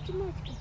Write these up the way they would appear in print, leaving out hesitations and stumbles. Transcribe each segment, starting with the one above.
சும்மா வச்சுக்கோ.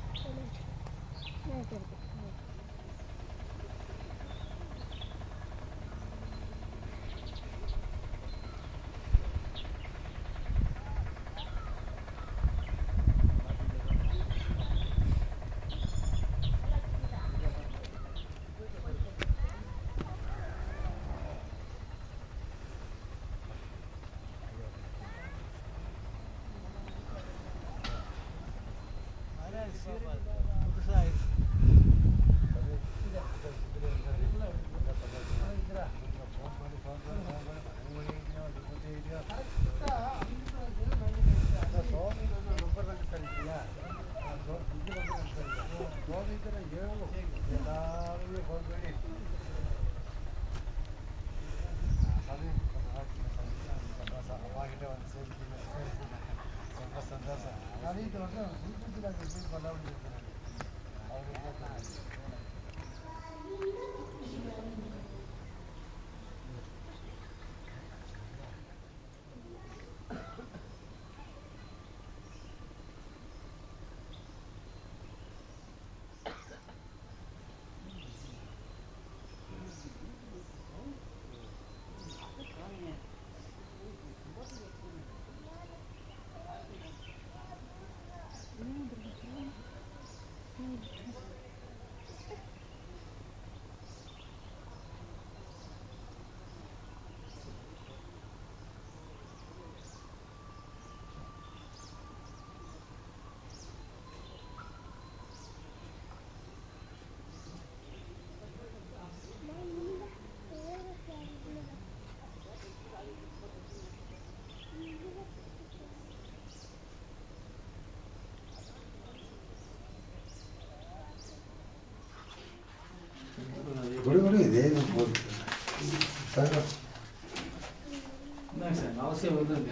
அவசியம் வந்துங்க.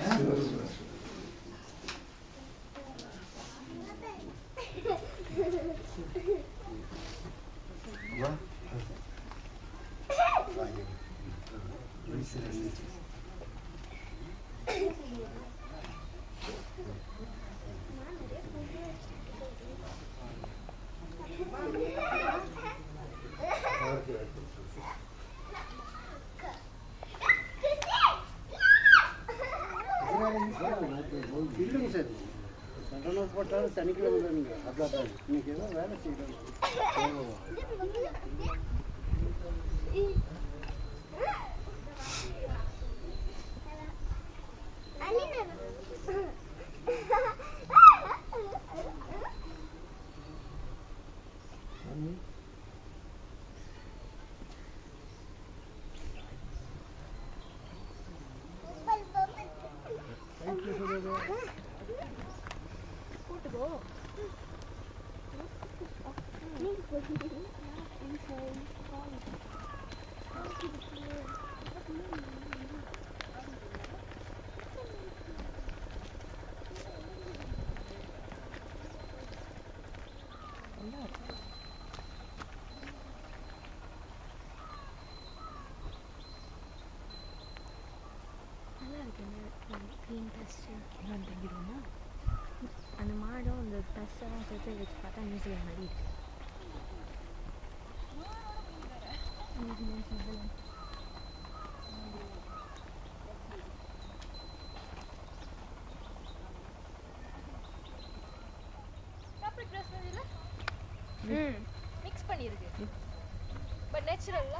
இல்லைங்க சார், சண்டனை போட்டாலும் சனிக்கிழமை தானுங்க. அதான் இன்னைக்கு ஏதோ வேலை செய்யணும். க்ளீன் டஸ்ட்டு இன்னொன்று தங்கிடுவோமா? அந்த மாடும் அந்த டஸ்ட்டெல்லாம் சேர்த்து வச்சு பார்த்தா நியூசிலாந்து மாதிரி இருக்கு. மிக்ஸ் பண்ணிருக்கு பட் நேச்சுரல்ல.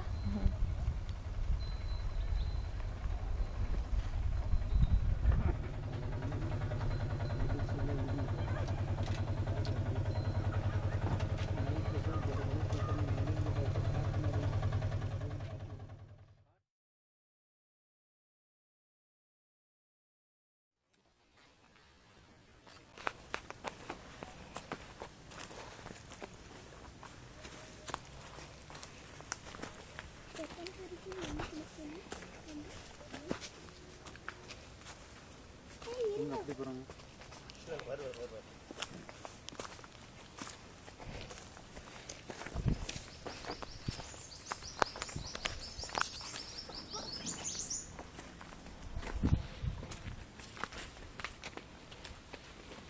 எப்படி போகிறாங்க?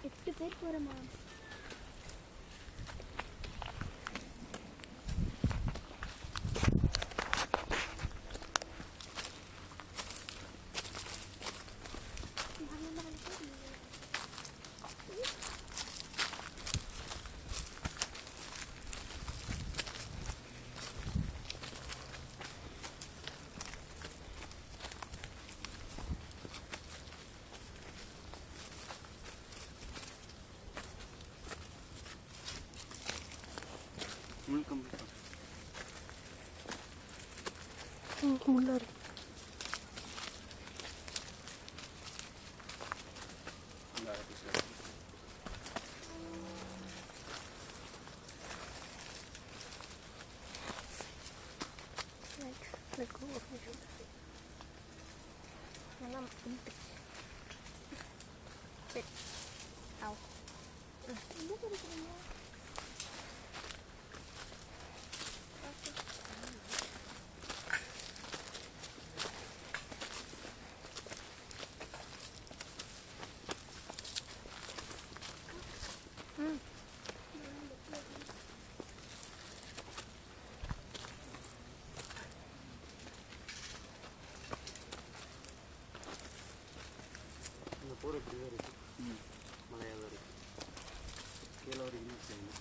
எட்டு பேர் போகிறோமா? முன்னாடி போகிற இப்படி தான் இருக்குது மலையாக தான் இருக்குது கீழே வரைக்கும் செய்யணும்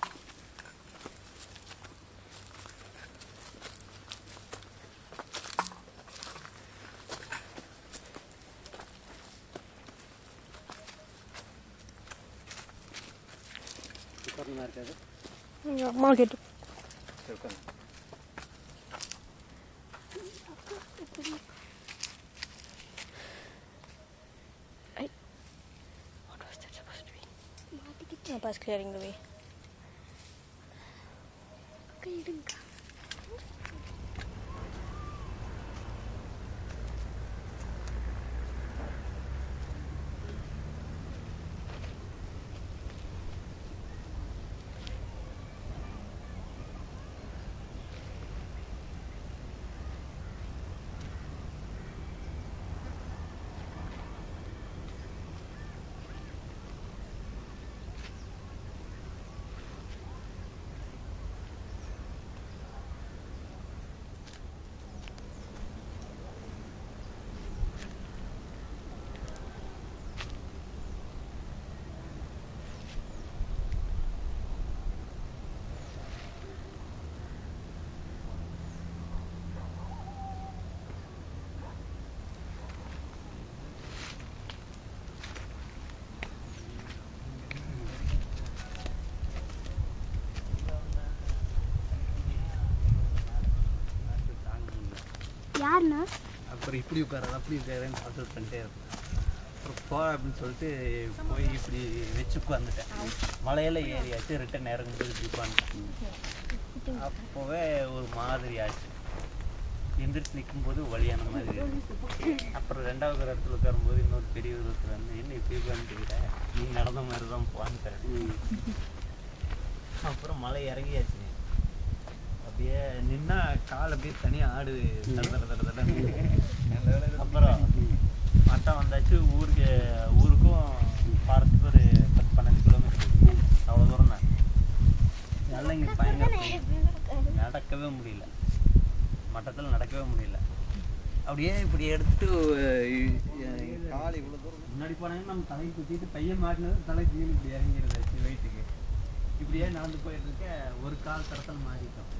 உட்காரணுமா இருக்காது அம்மா கேட்டு உட்காந்து Papa's clearing the way. யாருண்ணா அப்புறம் இப்படி உட்காராது அப்படி உட்காரன்னு பார்த்து பண்ணிட்டே இருப்பேன் அப்புறம் போ அப்படின்னு சொல்லிட்டு போய் இப்படி வச்சு உட்காந்துட்டேன் மலையில ஏறியாச்சு ரிட்டன் இறங்கும்போது இப்படி உட்காந்துட்டேன் அப்போவே ஒரு மாதிரி ஆச்சு எந்திரிச்சு நிற்கும்போது வழியான மாதிரி அப்புறம் ரெண்டாவது ஒரு இடத்துல உட்காரும்போது இன்னொரு பெரிய ஒருத்தர் வந்து என்ன இப்படி உட்காந்துக்கிட்ட நீ நடந்த மாதிரி தான் போவான்னு அப்புறம் மலை இறங்கியாச்சு அப்படியே நின்னா கால் அப்படியே தனியாக ஆடு அப்புறம் மட்டம் வந்தாச்சு ஊருக்கும் பாரத்துக்கு ஒரு 10-12 கிலோமீட்டர் அவ்வளோ தூரம் தான் நல்லா இங்கே பயங்கர நடக்கவே முடியல மட்டத்தில் நடக்கவே முடியல அப்படியே இப்படி எடுத்துட்டு கால் இவ்வளோ தூரம் முன்னாடி போனாங்கன்னா நம்ம தலைக்கு குத்திட்டு பையன் மாட்டினது தலை கீழே இப்படி இறங்கிடுதாச்சு வெயிட்டுக்கு இப்படியே நடந்து போயிட்டு இருக்க ஒரு கால் தரத்தில் மாறிட்டோம்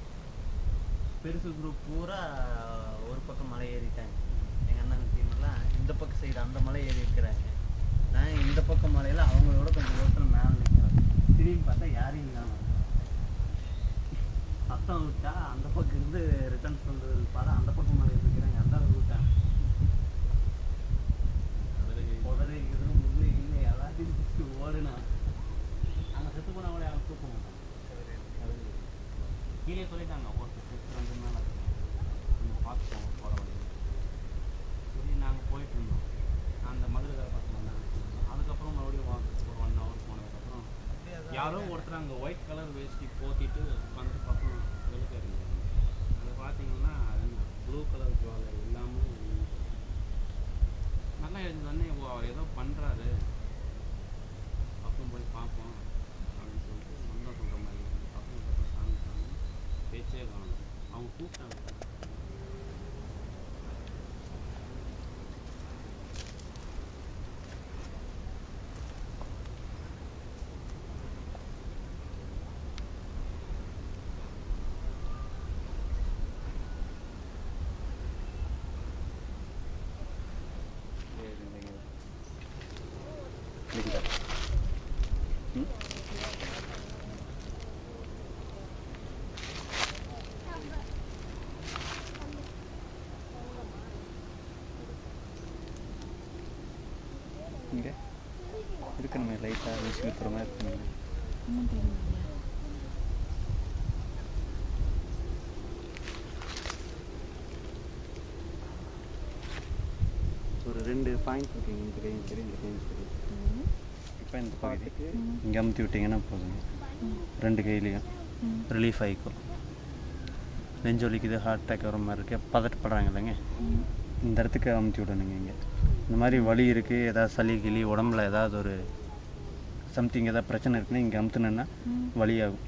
பெருசு குரூப் பூரா ஒரு பக்கம் மலை ஏறிட்டாங்க எங்கள் அண்ணன் டீம்லாம் இந்த பக்கம் சைடு அந்த மலை ஏறி இருக்கிறாங்க நான் இந்த பக்கம் மலையில் அவங்களோட கொஞ்சம் தூரத்தில் மேலே நிற்கிறேன் திரும்பி பார்த்தா யாரையும் இல்லாமல் சத்தம் விட்டா அந்த பக்கம் இருந்து ரிட்டர்ன் பண்ணுறது பார்த்தா அந்த பக்கம் மலை இருக்கிறாங்க அந்த விட்டாங்க உடனே இதுன்னு முள்ளு இல்லை எல்லாத்தையும் பிடிச்சி ஓடுனா அங்கே செத்து போனவங்களே அவங்க தூக்க மாட்டாங்க கீழே சொல்லிட்டாங்க ஒரு 2 நாள் நம்ம பார்த்துக்கோங்க போகிற வழி சரி நாங்கள் போயிட்டு இருந்தோம் அந்த மதுரை பார்த்தோம் அதுக்கப்புறம் மறுபடியும் ஒரு 1 hour போனதுக்கப்புறம் யாரோ ஒருத்தர் அங்கே ஒயிட் கலர் வேஷ்டி போத்திட்டு உட்காந்து பக்கம் வெளுக்க இருந்தாங்க அதை பார்த்தீங்கன்னா அது ப்ளூ கலர் ஜுவல் எல்லாமே நல்லா இருந்தோடனே அவர் ஏதோ பண்ணுறாரு பக்கம் போய் பார்ப்போம் அப்படின்னு சொல்லிட்டு மந்தம் சொல்கிற மாதிரி பக்கம் சாமி பேச்சே காணும் அவங்க கூப்பிட்டாங்க இருக்கிற மாதிரி இருக்குங்க. ஒன்றும் தெரியல. ஒரு 2 பாயிண்ட் இருக்குங்க, இந்த கையும் சரி இந்த கையும் சரி. இப்போ இந்த பகுதிக்கு இங்கே அமுத்தி விட்டிங்கன்னா போதுங்க, 2 கையிலையும் ரிலீஃப் ஆகிக்கும். நெஞ்சு வலிக்குது, ஹார்ட் அட்டாக் வர மாதிரி இருக்குது, பதட்டப்படுறாங்க இல்லைங்க, இந்த இடத்துக்கு அமுத்தி விடணுங்க. இங்கே இந்த மாதிரி வலி இருக்குது, ஏதாவது சளி கிளி உடம்புல ஏதாவது ஒரு சம்திங் ஏதாவது பிரச்சனை இருக்குன்னா இங்கே அமுத்துனேன்னா வலியாகும்.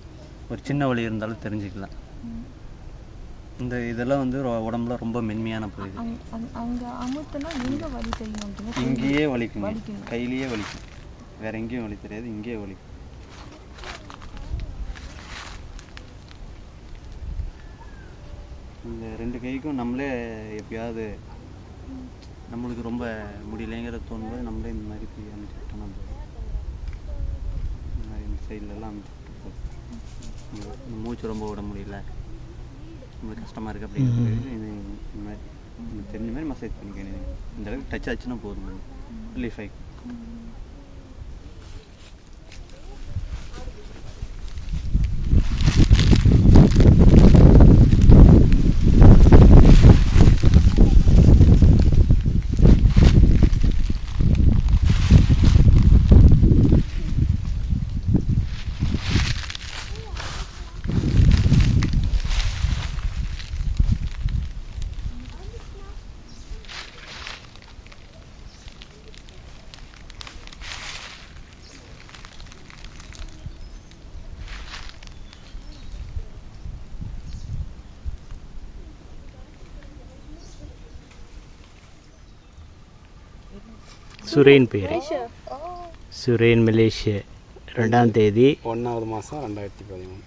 ஒரு சின்ன வலி இருந்தாலும் தெரிஞ்சுக்கலாம். இந்த இதெல்லாம் வந்து உடம்புல ரொம்ப மென்மையான பகுதி. அங்கே அமுத்துனா எங்கே வலி தெரியும் அப்படின்னா இங்கேயே வலிக்குங்க, கையிலேயே வலிக்கும், வேறு எங்கேயும் வலி தெரியாது, இங்கேயே வலிக்கும். இந்த 2 கைக்கும் நம்மளே எப்பயாவது நம்மளுக்கு ரொம்ப முடியலைங்கிற தோணும்போது நம்மளே இந்த மாதிரி போய் அமைச்சுக்கிட்டோம்னா இந்த மாதிரி இந்த சைட்லலாம் அமைச்சுக்கிட்டு போதும். இந்த மூச்சு ரொம்ப விட முடியல, நம்மளுக்கு கஷ்டமாக இருக்குது அப்படிங்கிறது இந்த மாதிரி நமக்கு தெரிஞ்ச மாதிரி மசாஜ் பண்ணிக்கணும். இந்த அளவுக்கு டச் ஆச்சுன்னா போதும், ரிலீஃப் ஆகிக்கும். சுரேன் பேர், சுரேன், மலேசியா, 2ஆம் தேதி 1வது மாதம் 2013.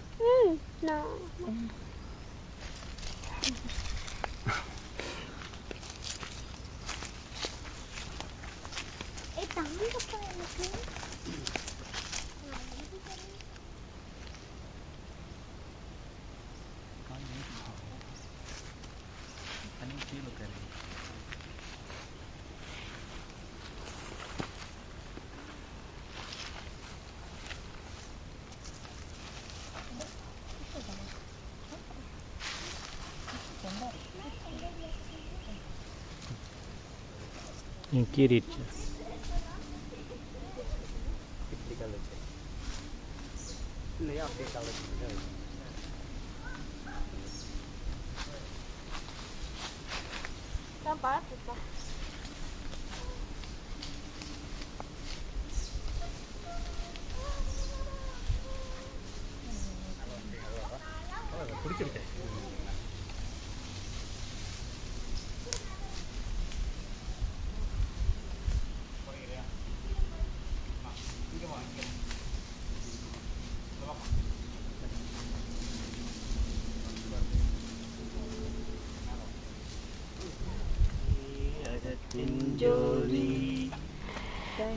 கீறிடுச்சு. இல்லையா அப்படியே கலச்சு நான் பார்த்துப்பா. பிடிச்சிருக்கேன்.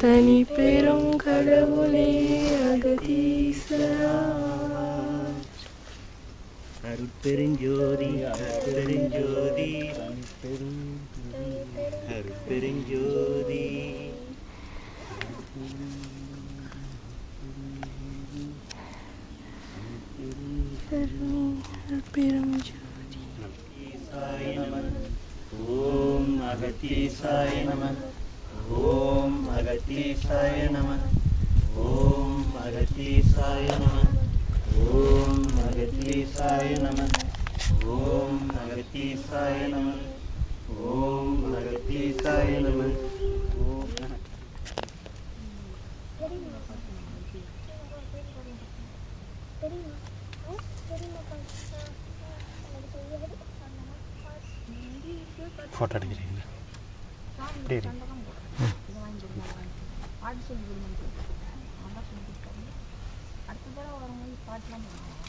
தனி பெரும் கடவுளே அகதீஸ்வரா, அருட்பெருஞ்சோதி அருட்பெருஞ்சோதி அருட்பெருஞ்சோதி. பெரும் ஜோதி. ஓம் அகதீசாய நம, ஓம் அகதீசாய நம, ஓம் அகதீசாய நம, ஓம் அகதீசாய நம, ஓம் அகதீசாய நம, ஓம் அகதீசாய நம, ஓம். ஃபோட்டோ எடுக்கிறீங்களா? பாட்டு சொல்லி கொடுங்க, அதான் சொல்லி கொடுத்தாங்க. அடுத்த தடவை வரும்போது பாட்டுலாம் பண்ணுவாங்க.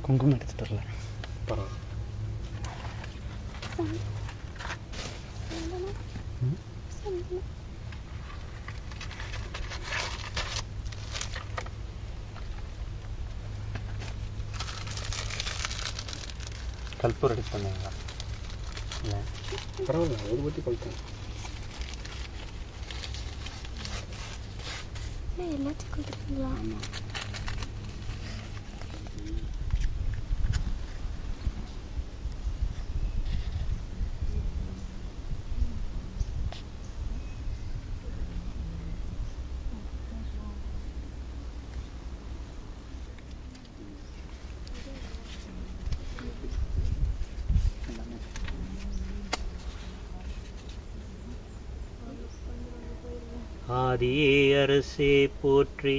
குங்குமம் எடுத்துகிட்டு வரல பரவாயில்ல. கல்பூர் எடுத்து வந்தீங்களா? இல்லை பரவாயில்ல, ஒரு பற்றி கொளுத்தேன். எல்லாத்தையும் கொடுத்துருங்களா? ஆதியே அரசே போற்றி,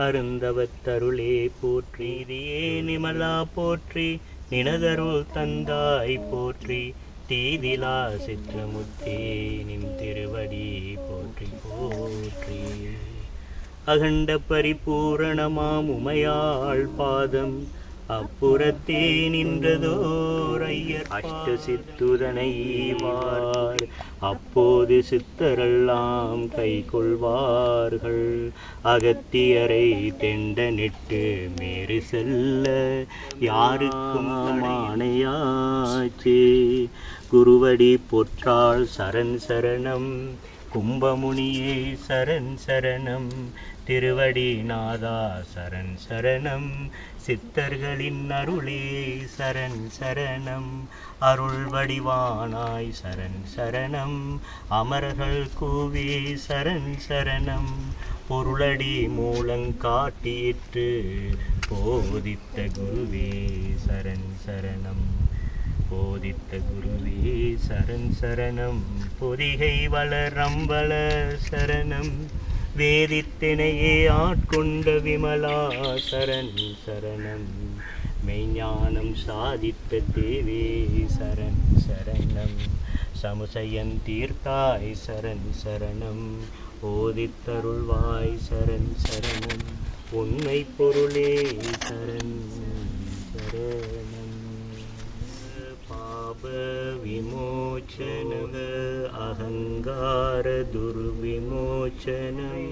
அருந்தவத்தருளே போற்றி, நீதியே நிமலா போற்றி, நினதருள் தந்தாய் போற்றி, தீதிலா சிற்றமுத்தே நின் திருவடி போற்றி போற்றி. அகண்ட பரிபூரணமாம் உமையாள் பாதம் அப்புறத்தே நின்றதோர் ஐயர் அஷ்ட சித்துதனை ஈவார், அப்போது சித்தரெல்லாம் கை கொள்வார்கள். அகத்தியரை தெண்டனிட்டு மேறு செல்ல யாருக்கும் ஆணையாச்சே. குருவடி பொற்றாள் சரண் சரணம், கும்பமுனியே சரண் சரணம், திருவடி நாதா சரண் சரணம், சித்தர்களின் அருளே சரண் சரணம், அருள் வடிவானாய் சரண் சரணம், அமரர்கள் கூவே சரண் சரணம், பொருளடி மூலங்காட்டியிற்று போதித்த குருவே சரண் சரணம், போதித்த குருவே சரண் சரணம், பொதிகை வளரம்பல சரணம், வேதித்தினையே ஆட்கொண்ட விமலா சரண் சரணம், மெய்ஞானம் சாதித்த தேவே சரண் சரணம், சமுசயன் தீர்த்தாய் சரண் சரணம், ஓதித்தருள்வாய் சரண் சரணம், உண்மை பொருளே சரண் சரணம். பாப விமோச்சனக அகங்கார துர்விமோச்சனம்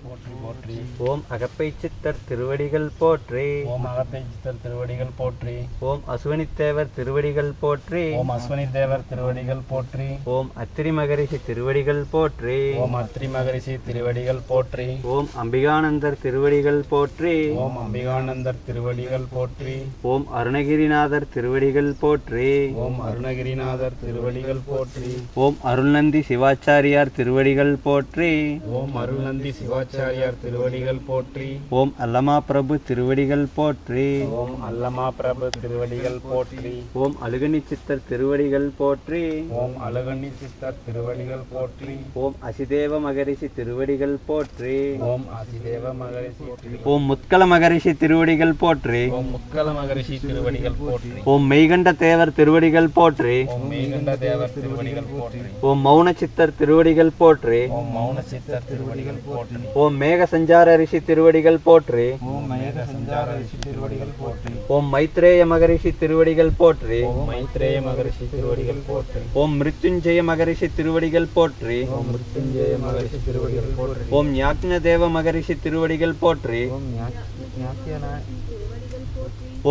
போற்றி போற்றி. ஓம் அகப்பை சித்தர் திருவடிகள் போற்றி, ஓம் அகப்பை சித்தர் திருவடிகள் போற்றி, ஓம் அசுவனித்தேவர் திருவடிகள் போற்றி, ஓம் அஸ்வனி தேவர் திருவடிகள் போற்றி, ஓம் அத்திரி மகரிஷி திருவடிகள் போற்றி, ஓம் அத்ரி மகரிஷி திருவடிகள் போற்றி, ஓம் அம்பிகானந்தர் திருவடிகள் போற்றி, ஓம் அம்பிகானந்தர் திருவடிகள் போற்றி, ஓம் அருணகிரிநாதர் திருவடிகள் போற்றி, ஓம் அருணகிரிநாதர் திருவடிகள் போற்றி, ஓம் அருள்நந்தி சிவாச்சாரியார் திருவடிகள் போற்றி, ஓம் அருள்நந்தி சிவாச்சாரியார் திருவடிகள் போற்றி, ஓம் அல்லமா பிரபு திருவடிகள் போற்றி, ஓம் அல்லமா பிரபு திருவடிகள் போற்றி, ஓம் அழுகனி சித்தர் திருவடிகள் போற்றி, ஓம் அழகண்ணி சித்தர் திருவடிகள் போற்றி, ஓம் அசிதேவ மகரிஷி திருவடிகள் போற்றி, ஓம் அதிதேவ மகரிஷி ஓம் முத்கல மகரிஷி திருவடிகள் போற்றி, ஓம் முக்கல மகரிஷி திருவடிகள் போற்றி, ஓம் மெய்கண்ட தேவர் திருவடிகள் போற்றி, ஓம் மேகண்ட தேவர் திருவடிகள் போற்றி, ஓம் மௌன சித்தர் திருவடிகள் போற்றி, ஓம் மௌன சித்தர் திருவடிகள் போற்றி, ஓம் மேக சஞ்சார ரிஷி திருவடிகள் போற்றி, ஓம் மேக சஞ்சார ரிஷி திருவடிகள் போற்றி, ஓம் மைத்ரேய மகரிஷி திருவடிகள் போற்றி, ஓம் மைத்ரேய மகரிஷி திருவடிகள் போற்றி, ஓம் மிருத்யுஞ்சய மகரிஷி திருவடிகள் போற்றி, ஓம் மிருத்யுஞ்சய மகரிஷி திருவடிகள் போற்றி, ஓம் ஞாக்ஞதேவ மகரிஷி திருவடிகள் போற்றி, ஓம்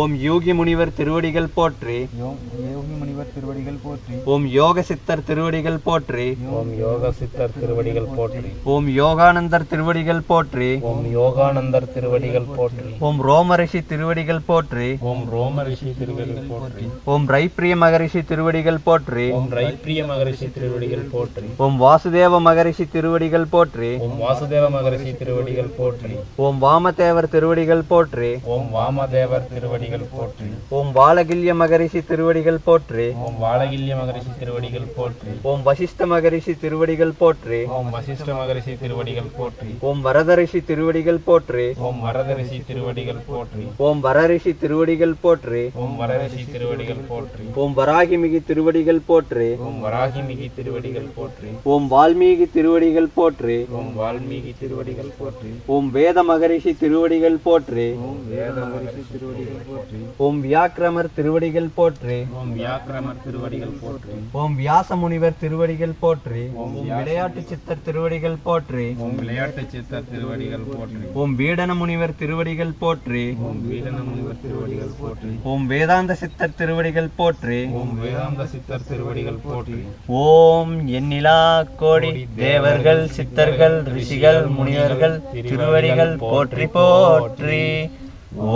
ஓம் யோகி முனிவர் திருவடிகள் போற்றி, யோகி முனிவர் திருவடிகள் போற்றி, ஓம் யோக சித்தர் திருவடிகள் போற்றி, ஓம் யோக சித்தர் திருவடிகள் போற்றி, ஓம் யோகானந்தர் திருவடிகள் போற்றி, ஓம் யோகானந்தர் திருவடிகள் போற்றி, ஓம் ரோமரிஷி திருவடிகள் போற்றி, ஓம் ரோம ரிஷி திருவடிகள் போற்றி, ஓம் ரைப்பிரிய மகரிஷி திருவடிகள் போற்றி, ஓம் ரைப்பிரிய மகரிஷி திருவடிகள் போற்றி, ஓம் வாசுதேவ மகரிஷி திருவடிகள் போற்றி, ஓம் வாசுதேவ மகரிஷி திருவடிகள் போற்றி, ஓம் வாமதேவர் திருவடிகள் போற்றி, ஓம் வாமதேவர் திருவடிகள் போற்றி, ஓம் வாலகில்ய மகரிஷி திருவடிகள் போற்றி, ஓம் வாலகில்ய மகரிஷி திருவடிகள் போற்றி, ஓம் வசிஷ்ட மகரிஷி திருவடிகள் போற்றி, ஓம் வசிஷ்ட மகரிஷி திருவடிகள் போற்றி, ஓம் வரதரிஷி திருவடிகள் போற்றி, ஓம் வரத ரிஷி திருவடிகள் போற்றி, ஓம் வரரிஷி திருவடிகள் போற்றி, ஓம் வரரிஷி திருவடிகள் போற்றி, ஓம் வராகிமிகி திருவடிகள் போற்றி, ஓம் வராகிமிகி திருவடிகள் போற்றி, ஓம் வால்மீகி திருவடிகள் போற்றி, ஓம் வால்மீகி திருவடிகள் போற்றி, ஓம் வேத மகரிஷி திருவடிகள் போற்றி, ஓம் வேத மகரிஷி திருவடிகள் போற்றி, போற்றி. ஓம் வியாக்கிரமர் திருவடிகள் போற்றி. ஓம் வியாக்கிரமர் திருவடிகள் போற்றி. ஓம் வியாச முனிவர் திருவடிகள் போற்றி. ஓம் ஓம் விளையாட்டு சித்தர் திருவடிகள் போற்றி. ஓம் விளையாட்டு சித்தர் திருவடிகள் போற்றி. ஓம் வீடன முனிவர் திருவடிகள் போற்றி. ஓம் வீரன முனிவர் திருவடிகள் போற்றி. ஓம் வேதாந்த சித்தர் திருவடிகள் போற்றி. ஓம் வேதாந்த சித்தர் திருவடிகள் போற்றி. ஓம் எண்ணிலா கோடி தேவர்கள் சித்தர்கள் ரிஷிகள் முனிவர்கள் திருவடிகள் போற்றி போற்றி.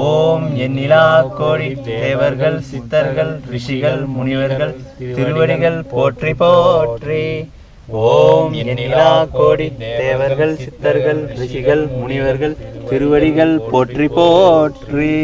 ஓம் எண்ணிலா கோடி தேவர்கள் சித்தர்கள் ரிஷிகள் முனிவர்கள் திருவடிகள் போற்றி போற்றி. ஓம் எண்ணிலா கோடி தேவர்கள் சித்தர்கள் ரிஷிகள் முனிவர்கள் திருவடிகள் போற்றி போற்றி.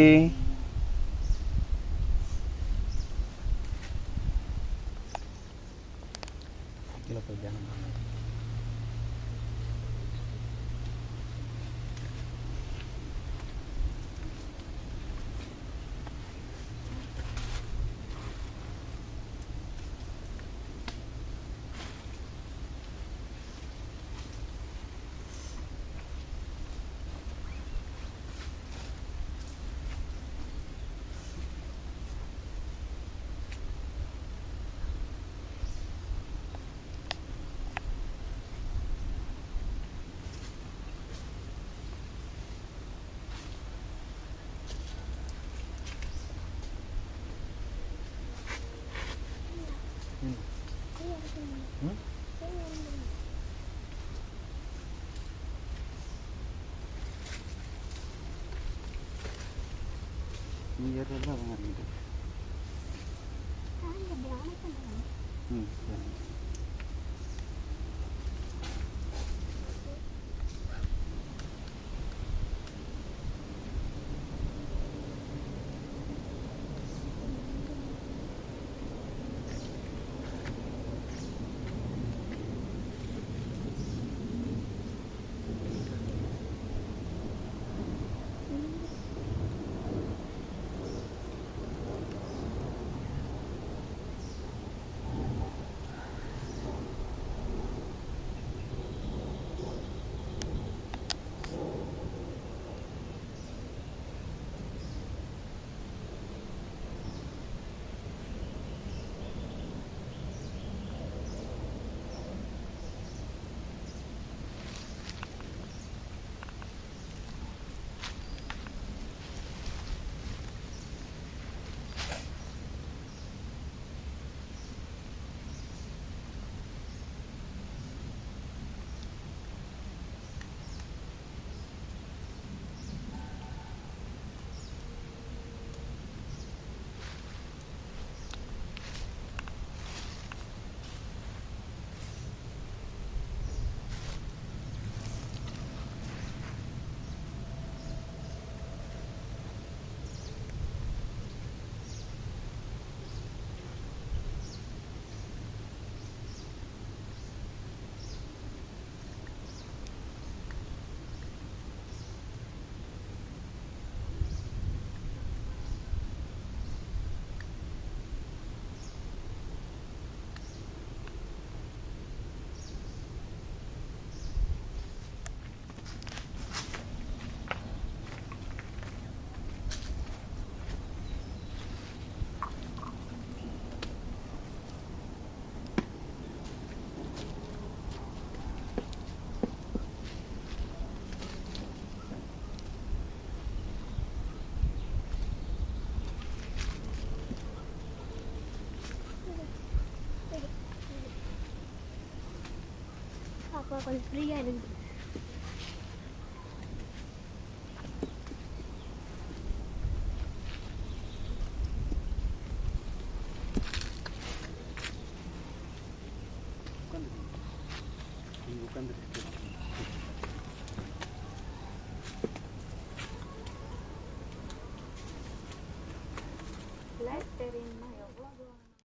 அப்பா கொஞ்சம் ஃப்ரீயாக இருக்குது. லைட் தெரியுமா எவ்வளோ